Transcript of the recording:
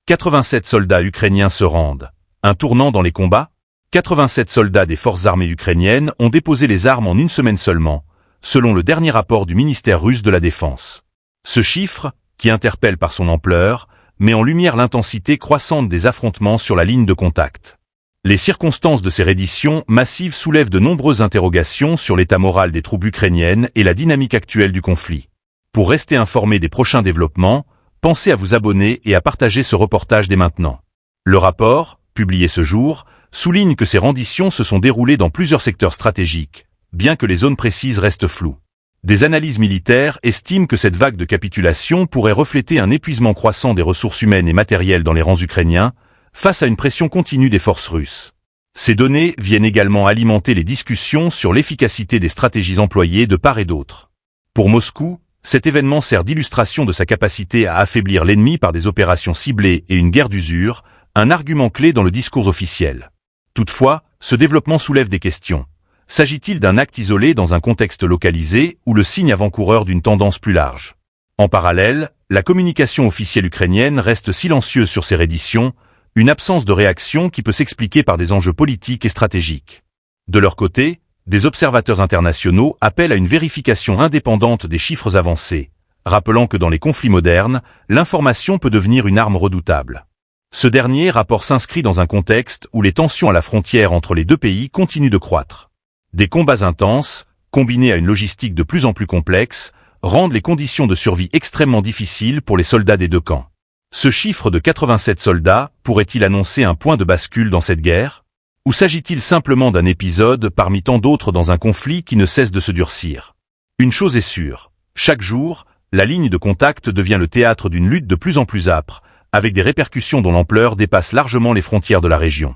87 soldats ukrainiens se rendent. Un tournant dans les combats? 87 soldats des forces armées ukrainiennes ont déposé les armes en une semaine seulement, selon le dernier rapport du ministère russe de la Défense. Ce chiffre, qui interpelle par son ampleur, met en lumière l'intensité croissante des affrontements sur la ligne de contact. Les circonstances de ces redditions massives soulèvent de nombreuses interrogations sur l'état moral des troupes ukrainiennes et la dynamique actuelle du conflit. Pour rester informé des prochains développements, pensez à vous abonner et à partager ce reportage dès maintenant. Le rapport, publié ce jour, souligne que ces renditions se sont déroulées dans plusieurs secteurs stratégiques, bien que les zones précises restent floues. Des analyses militaires estiment que cette vague de capitulation pourrait refléter un épuisement croissant des ressources humaines et matérielles dans les rangs ukrainiens, face à une pression continue des forces russes. Ces données viennent également alimenter les discussions sur l'efficacité des stratégies employées de part et d'autre. Pour Moscou, cet événement sert d'illustration de sa capacité à affaiblir l'ennemi par des opérations ciblées et une guerre d'usure, un argument clé dans le discours officiel. Toutefois, ce développement soulève des questions. S'agit-il d'un acte isolé dans un contexte localisé ou le signe avant-coureur d'une tendance plus large? En parallèle, la communication officielle ukrainienne reste silencieuse sur ces redditions, une absence de réaction qui peut s'expliquer par des enjeux politiques et stratégiques. De leur côté, des observateurs internationaux appellent à une vérification indépendante des chiffres avancés, rappelant que dans les conflits modernes, l'information peut devenir une arme redoutable. Ce dernier rapport s'inscrit dans un contexte où les tensions à la frontière entre les deux pays continuent de croître. Des combats intenses, combinés à une logistique de plus en plus complexe, rendent les conditions de survie extrêmement difficiles pour les soldats des deux camps. Ce chiffre de 87 soldats pourrait-il annoncer un point de bascule dans cette guerre? Ou s'agit-il simplement d'un épisode parmi tant d'autres dans un conflit qui ne cesse de se durcir? Une chose est sûre, chaque jour, la ligne de contact devient le théâtre d'une lutte de plus en plus âpre, avec des répercussions dont l'ampleur dépasse largement les frontières de la région.